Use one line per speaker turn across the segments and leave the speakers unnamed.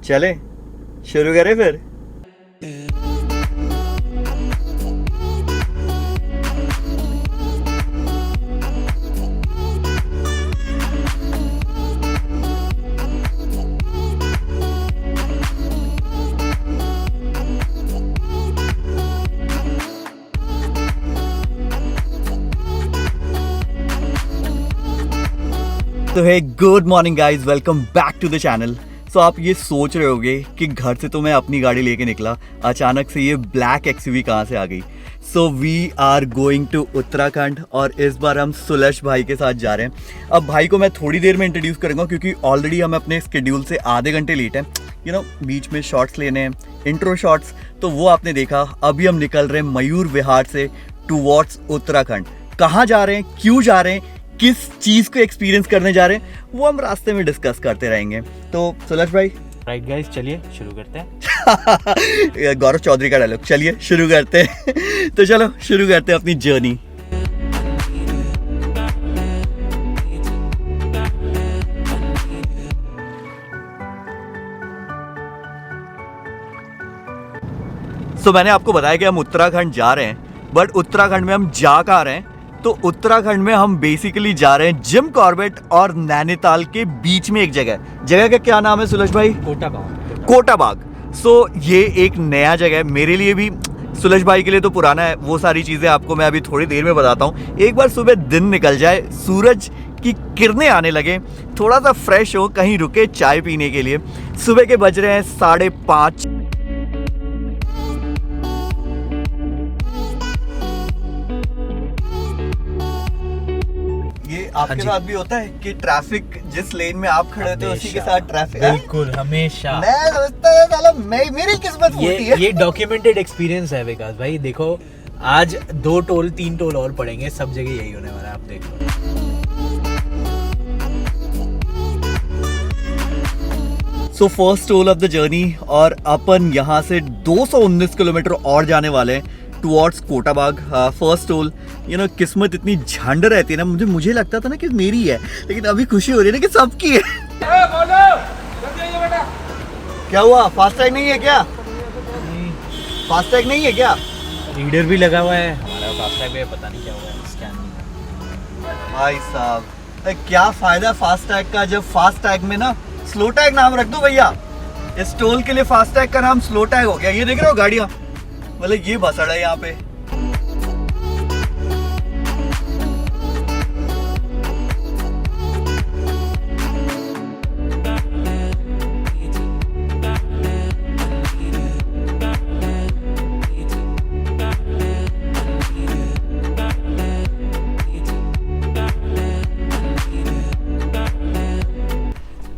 चले शुरू करें फिर। तो है good morning guys, welcome back to the channel. So आप ये सोच रहे होगे कि घर से तो मैं अपनी गाड़ी लेके निकला, अचानक से ये ब्लैक एक्सयूवी कहाँ से आ गई। So we are going to Uttarakhand और इस बार हम सुलश भाई के साथ जा रहे हैं। अब भाई को मैं थोड़ी देर में इंट्रोड्यूस करूँगा क्योंकि ऑलरेडी हम अपने स्केड्यूल से आधे घंटे लेट हैं। यू नो, बीच में शॉट्स लेने हैं, इंट्रो शॉट्स, तो वो आपने देखा। अभी हम निकल रहे हैं मयूर विहार से टूवर्ड्स उत्तराखंड। कहाँ जा रहे हैं, क्यों जा रहे हैं, किस चीज को एक्सपीरियंस करने जा रहे हैं, वो हम रास्ते में डिस्कस करते रहेंगे। तो सुलश भाई,
राइट गाइस, चलिए शुरू करते हैं।
गौरव चौधरी का डायलॉग, चलिए शुरू करते हैं। तो चलो शुरू करते हैं अपनी जर्नी। तो मैंने आपको बताया कि हम उत्तराखंड जा रहे हैं, बट उत्तराखंड में हम जा कहाँ रहे हैं? तो उत्तराखंड में हम बेसिकली जा रहे हैं जिम कॉर्बेट और नैनीताल के बीच में एक जगह का क्या नाम है सुलश भाई? कोटाबाग। सो ये एक नया जगह है मेरे लिए भी, सुलश भाई के लिए तो पुराना है। वो सारी चीज़ें आपको मैं अभी थोड़ी देर में बताता हूँ। एक बार सुबह दिन निकल जाए, सूरज की किरणें आने लगे, थोड़ा सा फ्रेश हो, कहीं रुके चाय पीने के लिए। सुबह के बज रहे हैं 5:30। आपके साथ भी होता है कि ट्रैफिक जिस लेन में आप खड़े होते हैं उसी के साथ ट्रैफिक?
बिल्कुल, हमेशा।
मैं सोचता है साला मेरी किस्मत फूटी है।
ये डॉक्यूमेंटेड एक्सपीरियंस है विकास भाई। देखो, आज 2 टोल 3 टोल और पड़ेंगे, सब जगह यही होने वाला है, आप देखो।
So first toll of the journey, और अपन यहाँ से 219 किलोमीटर और जाने वाले हैं towards Kotabagh. First toll, you know, किस्मत इतनी झंड रहती है ना, मुझे लगता था ना कि मेरी है, लेकिन अभी खुशी हो रही है ना कि सबकी है। क्या हुआ, फास्टैग नहीं है क्या? फास्टैग नहीं है क्या?
रीडर भी लगा हुआ है हमारा, फास्टैग पे पता नहीं क्या हुआ है, स्कैन नहीं।
भाई साहब, क्या फायदा फास्टैग का जब फास्टैग में ना स्लो टैग नाम रख दो भैया। इस टोल के लिए फास्टैग का नाम स्लो टैग हो गया। ये देख रहे हो गाड़ियां, मतलब ये भसड़ है यहाँ पे।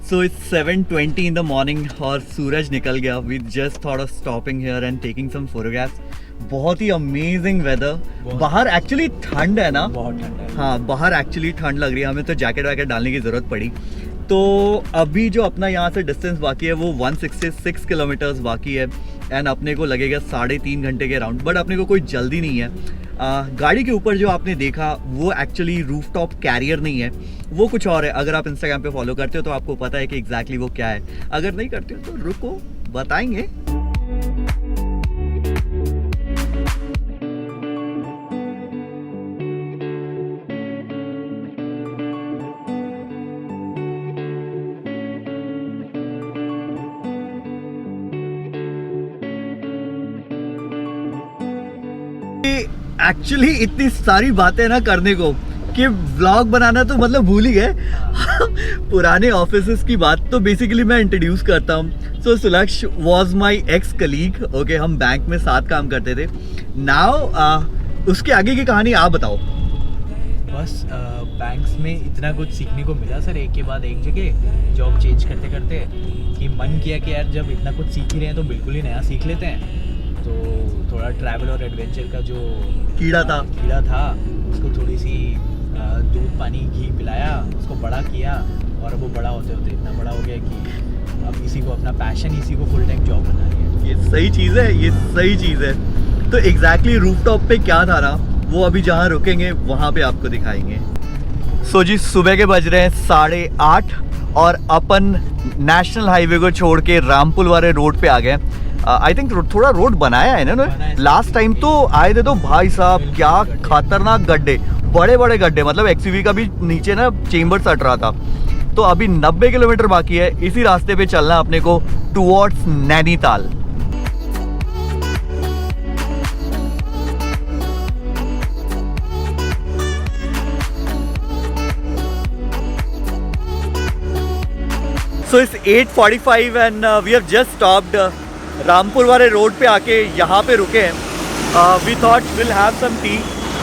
So it's 7:20 in the morning और सूरज निकल गया। We just thought of stopping here and taking some photographs. बहुत ही अमेजिंग वेदर। बाहर एक्चुअली ठंड है ना?
बहुत ठंड है।
हाँ, बाहर एक्चुअली ठंड लग रही है, हमें तो जैकेट वैकेट डालने की ज़रूरत पड़ी। तो अभी जो अपना यहाँ से डिस्टेंस बाकी है वो 166 किलोमीटर्स बाकी है, एंड अपने को लगेगा 3.5 घंटे के अराउंड। बट अपने को कोई जल्दी नहीं है। गाड़ी के ऊपर जो आपने देखा वो एक्चुअली रूफटॉप कैरियर नहीं है, वो कुछ और है। अगर आप इंस्टाग्राम पे फॉलो करते हो तो आपको पता है कि एग्जैक्टली वो क्या है। अगर नहीं करते हो तो रुको, बताएंगे। एक्चुअली इतनी सारी बातें ना करने को कि व्लॉग बनाना तो मतलब भूल ही गए। पुराने ऑफिसेस की बात तो बेसिकली मैं इंट्रोड्यूस करता हूँ। So Sulaksh was my ex colleague. Okay, हम बैंक में साथ काम करते थे। नाउ उसके आगे की कहानी आप बताओ।
बस बैंक्स में इतना कुछ सीखने को मिला सर, एक के बाद एक जगह जॉब चेंज करते करते, कि मन किया कि यार जब इतना कुछ सीख ही रहे हैं तो बिल्कुल ही नया सीख लेते हैं। तो थोड़ा ट्रैवल और एडवेंचर का जो कीड़ा था उसको थोड़ी सी दूध पानी घी पिलाया, उसको बड़ा किया, और अब वो बड़ा होते होते इतना बड़ा हो गया कि अब इसी को अपना पैशन, इसी को फुल टाइम जॉब बना लिया।
ये सही चीज़ है, ये सही चीज़ है। तो एग्जैक्टली रूफटॉप पे क्या था ना, वो अभी जहाँ रुकेंगे वहाँ पे आपको दिखाएंगे। सो जी, सुबह के बज रहे हैं 8:30 और अपन नेशनल हाईवे को छोड़ के रामपुर वाले रोड पे आ गए। आई थिंक थोड़ा रोड बनाया है ना लास्ट टाइम तो आए थे तो भाई साहब क्या खतरनाक गड्ढे, बड़े बड़े गड्ढे, मतलब एक्सयूवी का भी नीचे ना चेम्बर सट रहा था। तो अभी 90 किलोमीटर बाकी है, इसी रास्ते पे चलना अपने को towards Nainital. So it's 8:45 and we have just stopped Rampur वाले रोड पे आके यहाँ पे रुके हैं। We thought will have some tea,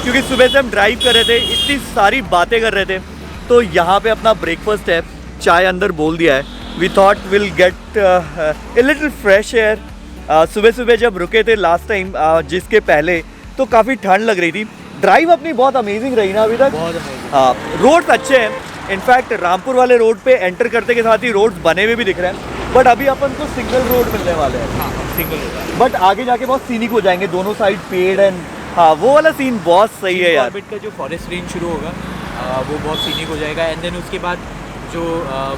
क्योंकि सुबह से हम ड्राइव कर रहे थे, इतनी सारी बातें कर रहे थे, तो यहाँ पे अपना ब्रेकफास्ट है, चाय अंदर बोल दिया है। We thought will get a little fresh air. सुबह सुबह जब रुके थे लास्ट टाइम जिसके पहले, तो काफ़ी ठंड लग रही थी। ड्राइव अपनी बहुत अमेजिंग रही ना अभी तक।
बहुत अमेजिंग।
हाँ, रोड अच्छे हैं। इनफैक्ट रामपुर वाले रोड पे एंटर करते के साथ ही रोड्स बने हुए भी दिख रहे हैं, बट अभी अपन को सिंगल रोड मिलने वाले हैं।
हाँ, सिंगल होगा,
बट आगे जाके बहुत सीनिक हो जाएंगे, दोनों साइड पेड़ एंड हाँ वो वाला सीन बहुत सही है यार।
ऑर्बिट का जो फॉरेस्ट रेंज शुरू होगा वो बहुत सीनिक हो जाएगा। एंड देन उसके बाद जो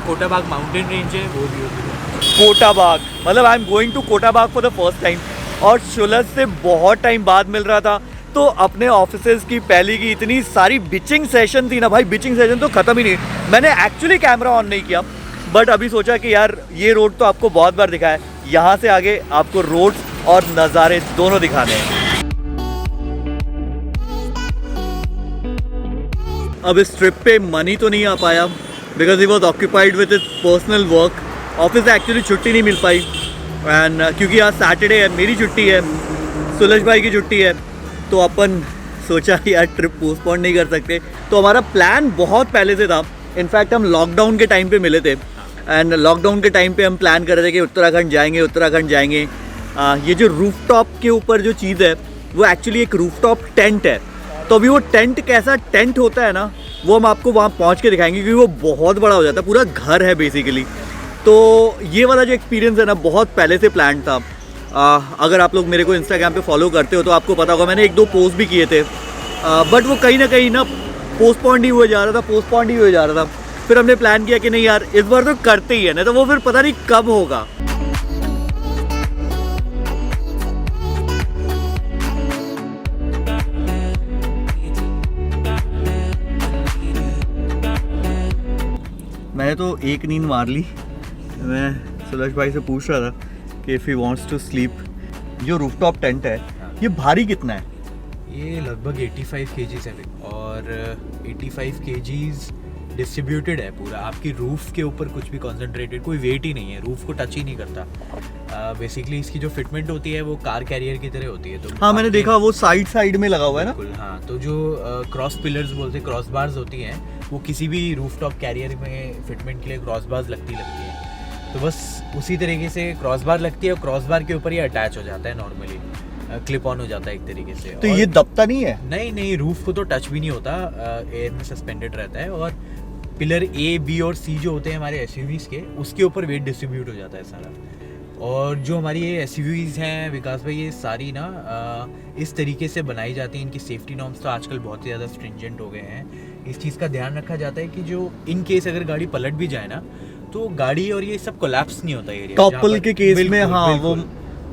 कोटाबाग माउंटेन रेंज है वो भी होगी।
कोटाबाग, मतलब I am going to Kotabagh for the first time, और शुलस से बहुत टाइम बाद मिल रहा था। तो अपने ऑफिसेज की पहली की इतनी सारी बिचिंग सेशन थी ना भाई, बिचिंग सेशन तो ख़त्म ही नहीं। मैंने एक्चुअली कैमरा ऑन नहीं किया, बट अभी सोचा कि यार ये रोड तो आपको बहुत बार दिखा है, यहाँ से आगे आपको रोड्स और नज़ारे दोनों दिखाने हैं। अब इस ट्रिप पे मनी तो नहीं आ पाया because he was occupied with his personal work. Office से एक्चुअली छुट्टी नहीं मिल पाई एंड क्योंकि आज सैटरडे है, मेरी छुट्टी है, सुलज भाई की छुट्टी है, तो अपन सोचा कि यार ट्रिप पोस्टपोन नहीं कर सकते। तो हमारा प्लान बहुत पहले से था। इनफैक्ट हम लॉकडाउन के टाइम पे मिले थे एंड लॉकडाउन के टाइम पे हम प्लान कर रहे थे कि उत्तराखंड जाएंगे। ये जो रूफटॉप के ऊपर जो चीज़ है वो एक्चुअली एक रूफटॉप टेंट है। तो अभी वो टेंट कैसा टेंट होता है ना, वो हम आपको वहाँ पहुँच के दिखाएंगे, क्योंकि वो बहुत बड़ा हो जाता है, पूरा घर है बेसिकली। तो ये वाला जो एक्सपीरियंस है ना बहुत पहले से प्लान था। अगर आप लोग मेरे को इंस्टाग्राम पे फॉलो करते हो तो आपको पता होगा मैंने 1-2 पोस्ट भी किए थे, बट वो कहीं ना पोस्टपोन्ड ही हुए जा रहा था। फिर हमने प्लान किया कि नहीं यार इस बार तो करते ही है ना, तो वो फिर पता नहीं कब होगा। मैंने तो एक नींद मार ली। मैं सुलज भाई से पूछ रहा था कि if he wants to sleep, जो रूफटॉप टेंट है ये भारी कितना है?
ये लगभग 85 kgs है और 85 kgs डिस्ट्रीब्यूटेड है पूरा। आपकी रूफ के ऊपर कुछ भी कॉन्सेंट्रेटेड, कोई वेट ही नहीं है, रूफ को टच ही नहीं करता। बेसिकली इसकी जो फिटमेंट होती है वो कार कैरियर की तरह होती है। तो
हाँ मैंने देखा वो साइड में लगा हुआ है ना।
बिल्कुल हाँ, तो जो क्रॉस पिलर्स बोलते हैं, क्रॉस बार्स होती हैं, वो किसी भी रूफटॉप कैरियर में फिटमेंट के लिए क्रॉस बार्स लगती है। तो बस उसी तरीके से क्रॉस बार लगती है और क्रॉस बार के ऊपर ये अटैच हो जाता है, नॉर्मली क्लिप ऑन हो जाता है एक तरीके से।
तो ये दबता नहीं है?
नहीं, रूफ को तो टच भी नहीं होता, एयर में सस्पेंडेड रहता है। और पिलर A, B और C जो होते हैं हमारे SUVs के, उसके ऊपर वेट डिस्ट्रीब्यूट हो जाता है सारा। और जो हमारी ये SUVs हैं विकास भाई, ये सारी ना इस तरीके से बनाई जाती हैं। इनकी सेफ्टी नॉर्म्स तो आजकल बहुत ही ज़्यादा स्ट्रिंजेंट हो गए हैं। इस चीज़ का ध्यान रखा जाता है कि जो इन केस अगर गाड़ी पलट भी जाए ना, तो गाड़ी और ये सब कोलैप्स नहीं होता एरिया।
टॉपल के केस में हाँ वो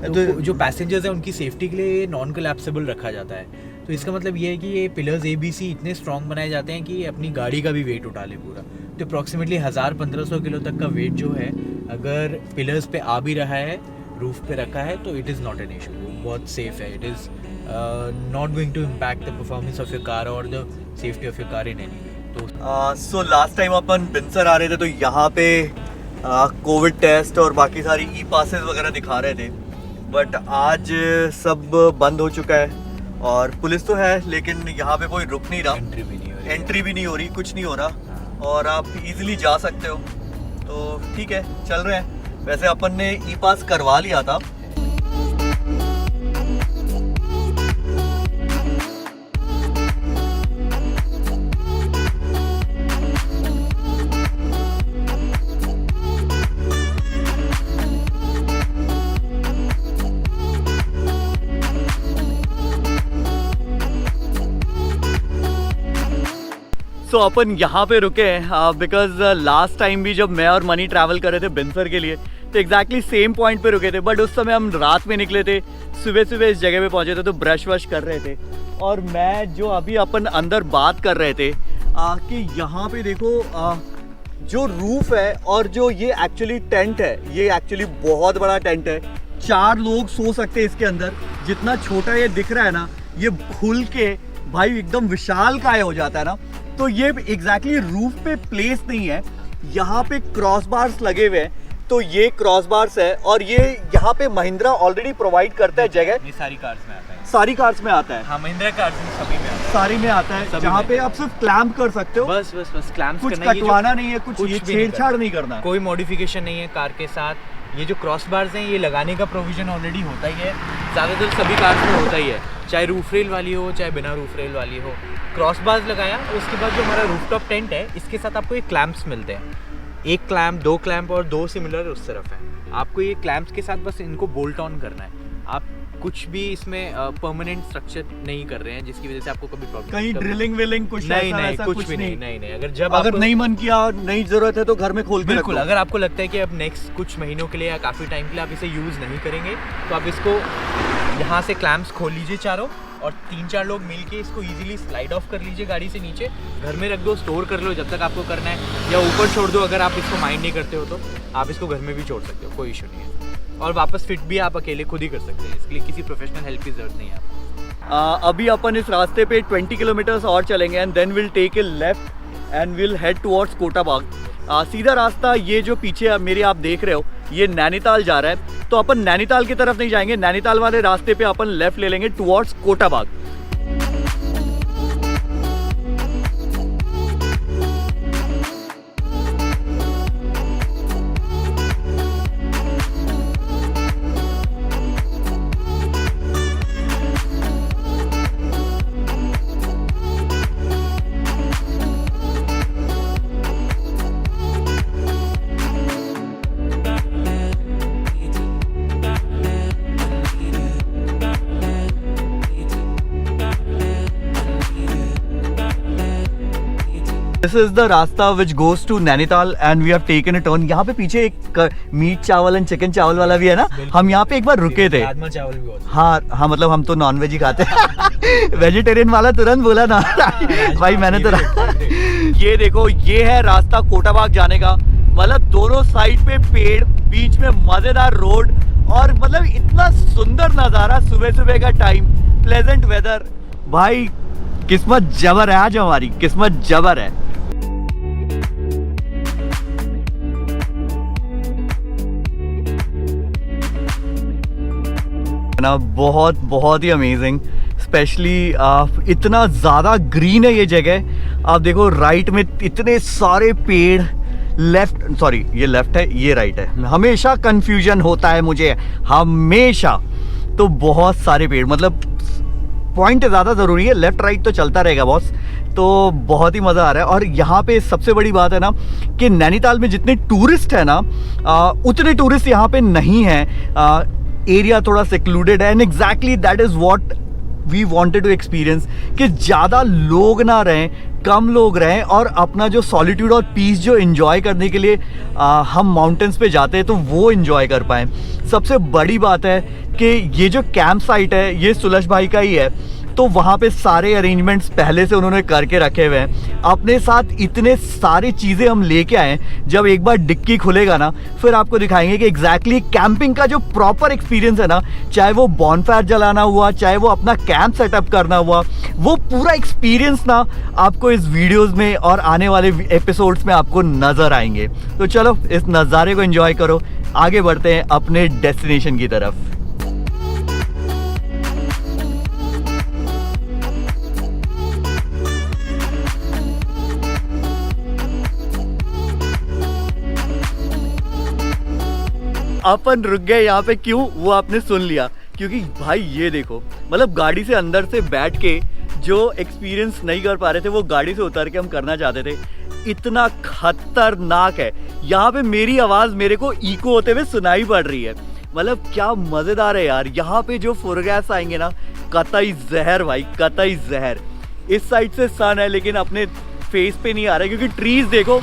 तो जो पैसेंजर्स हैं उनकी सेफ्टी के लिए नॉन कोलैप्सेबल रखा जाता है। तो इसका मतलब ये है कि ये पिलर्स A, B, C इतने स्ट्रॉन्ग बनाए जाते हैं कि अपनी गाड़ी का भी वेट उठा ले पूरा। तो अप्रॉक्सीमेटली 1000-1500 किलो तक का वेट जो है, अगर पिलर्स पे आ भी रहा है, रूफ पे रखा है, तो it is not an issue, बहुत सेफ है। It is not going to impact the performance of your car और the safety of your car in any. तो
सो लास्ट टाइम अपन बिनसर आ रहे थे तो यहाँ पे कोविड टेस्ट और बाकी सारी ई पासेस वगैरह दिखा रहे थे, बट आज सब बंद हो चुका है और पुलिस तो है लेकिन यहाँ पे कोई रुक नहीं रहा,
एंट्री भी नहीं हो रही,
कुछ नहीं हो रहा और आप इजीली जा सकते हो। तो ठीक है, चल रहे हैं। वैसे अपन ने ई पास करवा लिया था। सो अपन यहाँ पे रुके हैं बिकॉज लास्ट टाइम भी जब मैं और मनी ट्रैवल कर रहे थे बिनसर के लिए तो एग्जैक्टली सेम पॉइंट पे रुके थे, बट उस समय हम रात में निकले थे, सुबह सुबह इस जगह पे पहुंचे थे तो ब्रश वश कर रहे थे। और मैं जो अभी अपन अंदर बात कर रहे थे कि यहाँ पे देखो जो रूफ है और जो ये एक्चुअली टेंट है, ये एक्चुअली बहुत बड़ा टेंट है, 4 लोग सो सकते हैं इसके अंदर। जितना छोटा ये दिख रहा है ना, ये खुल के भाई एकदम विशाल काय हो जाता है ना। तो ये एग्जैक्टली रूफ पे प्लेस नहीं है, यहाँ पे क्रॉस बार्स लगे हुए हैं। तो ये क्रॉस बार्स है और ये यहाँ पे महिंद्रा ऑलरेडी प्रोवाइड करता है जगह।
ये सारी कार्स में आता है,
सारी कार्स में आता है।
हाँ, महिंद्रा कार्स में सभी में आता है,
सारी में आता है, जहाँ पे आप सिर्फ क्लैम्प कर सकते हो।
बस बस बस क्लैम्प्स
कुछ
करना है,
कटवाना नहीं है, कुछ
कुछ
ये
भी नहीं
छेड़छाड़ नहीं करना।
कोई मॉडिफिकेशन नहीं है कार के साथ। ये जो क्रॉस बार्स हैं, ये लगाने का प्रोविजन ऑलरेडी होता ही है, ज़्यादातर सभी कार्स में होता ही है, चाहे रूफ रेल वाली हो चाहे बिना रूफ रेल वाली हो। क्रॉस बार्स लगाया, उसके बाद जो हमारा रूफटॉप टेंट है, इसके साथ आपको ये क्लैम्प्स मिलते हैं, 1 क्लैम्प, 2 क्लैम्प और 2 सिमिलर उस तरफ है। आपको ये क्लैम्प्स के साथ बस इनको बोल्ट ऑन करना है। आप कुछ भी इसमें परमानेंट स्ट्रक्चर नहीं कर रहे हैं जिसकी वजह से आपको कभी प्रॉब्लम,
कहीं ड्रिलिंग विलिंग कुछ
नहीं,
ऐसा,
नहीं
ऐसा
कुछ भी नहीं। अगर
अगर नहीं मन किया, नहीं जरूरत है तो घर में खोल के
बिल्कुल,
रखो।
अगर आपको लगता है कि अब नेक्स्ट कुछ महीनों के लिए या काफ़ी टाइम के लिए आप इसे यूज़ नहीं करेंगे, तो आप इसको यहाँ से क्लैम्प्स खोल लीजिए चारों, और 3-4 लोग मिलके इसको इजीली स्लाइड ऑफ कर लीजिए गाड़ी से नीचे, घर में रख दो, स्टोर कर लो जब तक आपको करना है, या ऊपर छोड़ दो अगर आप इसको माइंड नहीं करते हो तो। आप इसको घर में भी छोड़ सकते हो, कोई इशू नहीं है। और वापस फिट भी आप अकेले खुद ही कर सकते हैं, इसके लिए किसी प्रोफेशनल हेल्प की जरूरत नहीं है आपको।
अभी अपन इस रास्ते पे 20 किलोमीटर्स और चलेंगे and then will take a left and will head towards Kotabagh. सीधा रास्ता ये जो पीछे मेरे आप देख रहे हो, ये नैनीताल जा रहा है। तो अपन नैनीताल की तरफ नहीं जाएंगे, नैनीताल वाले रास्ते पे अपन लेफ्ट ले लेंगे towards Kotabagh. This is the रास्ता which goes to Nainital and we have taken a turn। यहाँ पे पीछे एक मीट चावल एंड चिकन चावल वाला भी है ना, हम यहाँ पे एक बार रुके थे।
राजमा चावल भी होता है।
हाँ, मतलब हम तो नॉन वेज ही खाते हैं। वेजिटेरियन वाला तुरंत बोला ना भाई, मैंने तो ये देखो, ये है रास्ता कोटाबाग जाने का। मतलब दोनों साइड पे पेड़, बीच में मजेदार रोड, और मतलब इतना सुंदर नज़ारा, सुबह सुबह का टाइम, प्लेजेंट वेदर। भाई किस्मत जबर है, आज हमारी किस्मत जबर है। ना बहुत ही अमेजिंग, स्पेशली इतना ज़्यादा ग्रीन है ये जगह। आप देखो राइट में इतने सारे पेड़, ये लेफ्ट है, ये राइट है, हमेशा कंफ्यूजन होता है मुझे, हमेशा। तो बहुत सारे पेड़, मतलब पॉइंट ज़्यादा ज़रूरी है, लेफ्ट राइट तो चलता रहेगा बॉस। तो बहुत ही मज़ा आ रहा है। और यहाँ पे सबसे बड़ी बात है ना कि नैनीताल में जितने टूरिस्ट है ना, उतने टूरिस्ट यहाँ पे नहीं है। एरिया थोड़ा सेक्लूडेड है, and exactly that is what we wanted to experience, कि ज़्यादा लोग ना रहें, कम लोग रहें, और अपना जो सॉलिट्यूड और पीस जो एंजॉय करने के लिए हम माउंटेन्स पे जाते हैं तो वो एंजॉय कर पाएँ। सबसे बड़ी बात है कि ये जो कैंप साइट है ये सुलश भाई का ही है, तो वहाँ पे सारे अरेंजमेंट्स पहले से उन्होंने करके रखे हुए हैं। अपने साथ इतने सारी चीज़ें हम लेके आए हैं, जब एक बार डिक्की खुलेगा ना फिर आपको दिखाएंगे कि एग्जैक्टली कैंपिंग का जो प्रॉपर एक्सपीरियंस है ना, चाहे वो बॉनफायर जलाना हुआ, चाहे वो अपना कैंप सेटअप करना हुआ, वो पूरा एक्सपीरियंस ना आपको इस वीडियोज़ में और आने वाले एपिसोड्स में आपको नज़र आएंगे। तो चलो इस नज़ारे को एंजॉय करो, आगे बढ़ते हैं अपने डेस्टिनेशन की तरफ। अपन रुक गए यहाँ पे, क्यों वो आपने सुन लिया, क्योंकि भाई ये देखो, मतलब गाड़ी से अंदर से बैठ के जो एक्सपीरियंस नहीं कर पा रहे थे वो गाड़ी से उतर के हम करना चाहते थे। इतना खतरनाक है, यहाँ पे मेरी आवाज़ मेरे को इको होते हुए सुनाई पड़ रही है। मतलब क्या मज़ेदार है यार। यहाँ पे जो फोटोग्राफ्स आएंगे ना, कतई जहर भाई, कतई जहर। इस साइड से सन है, लेकिन अपने फेस पे नहीं आ रहा है क्योंकि ट्रीज देखो,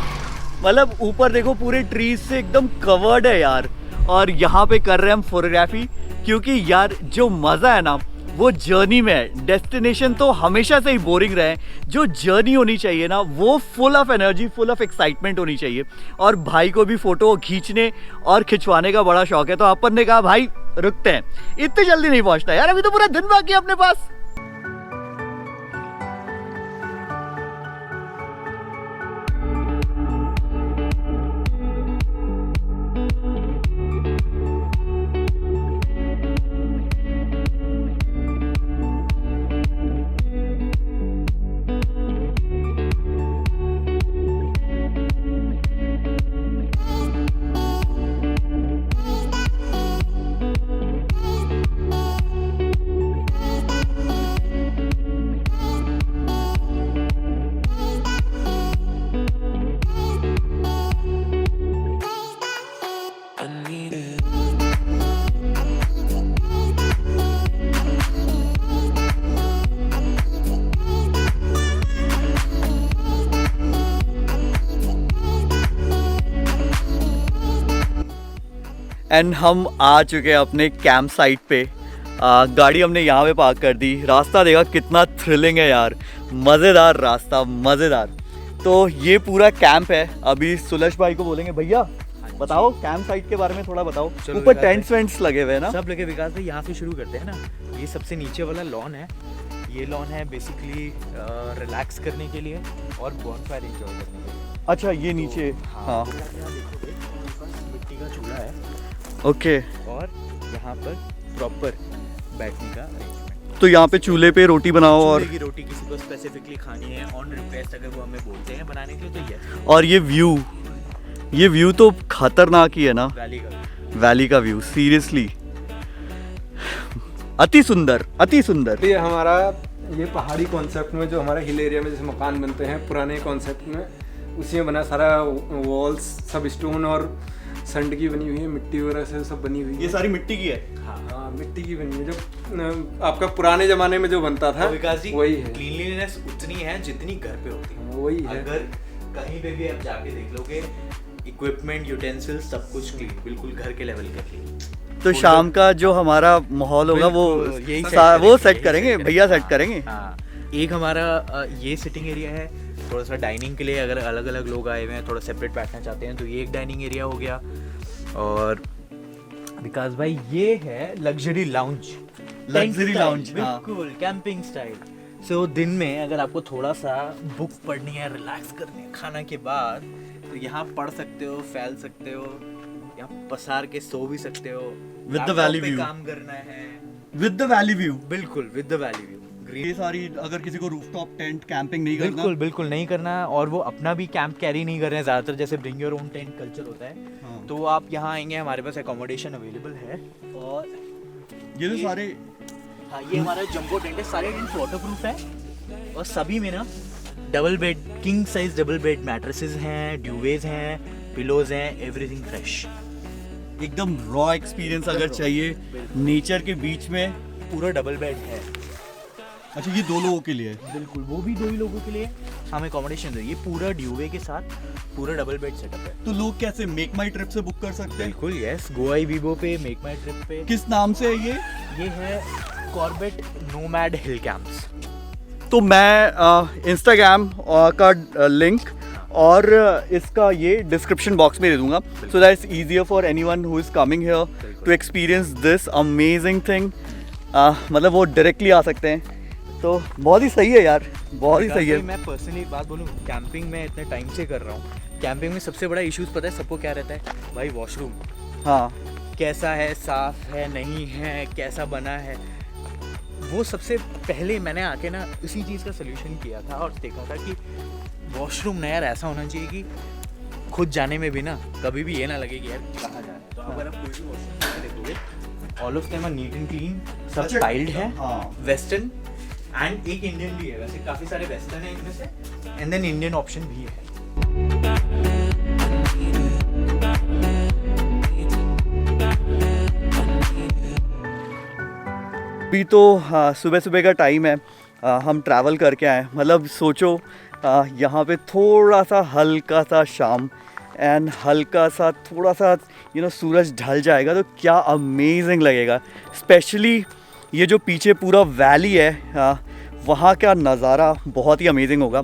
मतलब ऊपर देखो पूरे ट्रीज से एकदम कवर्ड है यार। और यहाँ पे कर रहे हैं हम फोटोग्राफी क्योंकि यार जो मज़ा है ना वो जर्नी में है। डेस्टिनेशन तो हमेशा से ही बोरिंग रहे, जो जर्नी होनी चाहिए ना वो full of energy, full of excitement होनी चाहिए। और भाई को भी फ़ोटो खींचने और खिंचवाने का बड़ा शौक है, तो अपन ने कहा भाई रुकते हैं, इतनी जल्दी नहीं पहुँचना यार, अभी तो पूरा दिन बाकी है अपने पास। एंड हम आ चुके हैं अपने कैंप साइट पे। गाड़ी हमने यहाँ पे पार्क कर दी। रास्ता देखा कितना थ्रिलिंग है यार, मज़ेदार रास्ता, मज़ेदार। तो ये पूरा कैंप है। अभी सुलश भाई को बोलेंगे भैया बताओ कैंप साइट के बारे में थोड़ा बताओ। ऊपर टेंट्स वेंट्स लगे हुए हैं ना,
सब लगे। विकास भाई यहाँ से शुरू करते हैं ना। ये सबसे नीचे वाला लॉन है, ये लॉन है बेसिकली रिलैक्स करने के लिए और बॉनफायर एंजॉय करने के लिए।
अच्छा ये नीचे, हाँ
देखोगे मिट्टी का चूल्हा है,
ओके।
और यहाँ पर प्रॉपर बैठने का अरेंजमेंट।
तो यहाँ पे चूल्हे पे रोटी बनाओ और
की रोटी किसी को स्पेसिफिकली खानी है ऑन रिक्वेस्ट, अगर वो हमें बोलते हैं बनाने के लिए तो ये।
और ये व्यू तो खतरनाक ही है ना, वैली का व्यू सीरियसली अति सुंदर, अति सुंदर।
ये हमारा ये पहाड़ी कॉन्सेप्ट में जो हमारा हिल एरिया में जैसे मकान बनते हैं पुराने कॉन्सेप्ट में, उसी में बना सारा वॉल्स सब स्टोन और संड की बनी हुई है, मिट्टी वगैरह से सब बनी हुई है।
ये सारी मिट्टी की है?
हाँ मिट्टी की बनी है, जो आपका पुराने जमाने में जो बनता था वही है।
क्लीनलीनेस उतनी है जितनी घर पे होती है,
वही है।
अगर कहीं पे भी आप जाके देख लोगे इक्विपमेंट यूटेंसिल सब कुछ क्लीन, बिल्कुल घर के लेवल का क्लीन।
तो शाम का जो हमारा माहौल होगा वो सेट करेंगे भैया, सेट करेंगे।
हाँ, एक हमारा ये सिटिंग एरिया है, थोड़ा सा डाइनिंग के लिए अगर अलग अलग लोग आए हुए हैं थोड़ा सेपरेट बैठना चाहते हैं तो ये एक डाइनिंग एरिया हो गया। और विकास भाई ये है लग्जरी लाउंज, बिल्कुल कैंपिंग स्टाइल। सो दिन में अगर आपको थोड़ा सा बुक पढ़नी है, रिलैक्स करनी है खाना के बाद, तो यहाँ पढ़ सकते हो, फैल सकते हो, यहाँ पसार के सो भी सकते हो।
विद द वैली व्यू
काम करना है,
विद द वैली व्यू,
बिल्कुल विद द वैली व्यू।
ये सारी अगर किसी को रूफटॉप टेंट कैंपिंग नहीं करना,
बिल्कुल नहीं करना, और वो अपना भी कैंप कैरी नहीं कर रहे हैं ज़्यादातर, जैसे bring your own tent culture होता है।
हाँ।
तो आप यहाँ आएंगे, हमारे पास एकोमोडेशन अवेलेबल है। और
ये तो सारे,
हाँ ये हमारा जंबो टेंट है, सारे टेंट वाटरप्रूफ है और सभी में ना double bed, king size double bed mattresses हैं, ड्यूवेज हैं, पिलोज हैं, एवरीथिंग फ्रेश,
एकदम रॉ एक्सपीरियंस अगर चाहिए नेचर के बीच में।
पूरा डबल बेड है।
अच्छा ये 2 लोगों के लिए है?
बिल्कुल, वो भी 2 ही लोगों के लिए हम एकोमोडेशन दे, ये पूरा ड्यूवे के साथ पूरा डबल बेड सेटअप है।
तो लोग कैसे मेक माई ट्रिप से बुक कर सकते हैं?
बिल्कुल यस, गोवा वीवो पे, मेक माई ट्रिप पे।
किस नाम से है
ये है कॉर्बेट नोमैड हिल कैंप्स।
तो मैं इंस्टाग्राम का लिंक और इसका ये डिस्क्रिप्शन बॉक्स में दे दूंगा, so that it's easier for anyone who is coming here to experience this amazing thing. मतलब वो डायरेक्टली आ सकते हैं, तो बहुत ही सही है यार, बहुत ही सही है।
मैं पर्सनली एक बात बोलूँ, कैंपिंग में इतने टाइम से कर रहा हूँ, कैंपिंग में सबसे बड़ा इश्यूज पता है सबको क्या रहता है भाई? वॉशरूम।
हाँ, कैसा
है, साफ है नहीं है, कैसा बना है, वो सबसे पहले मैंने आके ना इसी चीज़ का सोल्यूशन किया था और देखा था कि वॉशरूम ना यार ऐसा होना चाहिए कि खुद जाने में भी ना कभी भी ये ना लगे कि यार कहाँ जा रहे हैं। तो अगर आप कोई भी वॉशरूम देखोगे, all of them are neat and clean, सब टाइल्ड है, वेस्टर्न एंड एक इंडियन भी है। वैसे काफ़ी सारे वेस्टर्न है इनमें से, एंड देन इंडियन ऑप्शन भी है।
अभी तो सुबह सुबह का टाइम है, हम ट्रैवल करके आए। मतलब सोचो यहाँ पे थोड़ा सा हल्का सा शाम एंड हल्का सा थोड़ा सा सूरज ढल जाएगा तो क्या अमेजिंग लगेगा। स्पेशली ये जो पीछे पूरा वैली है वहाँ का नज़ारा बहुत ही अमेजिंग होगा।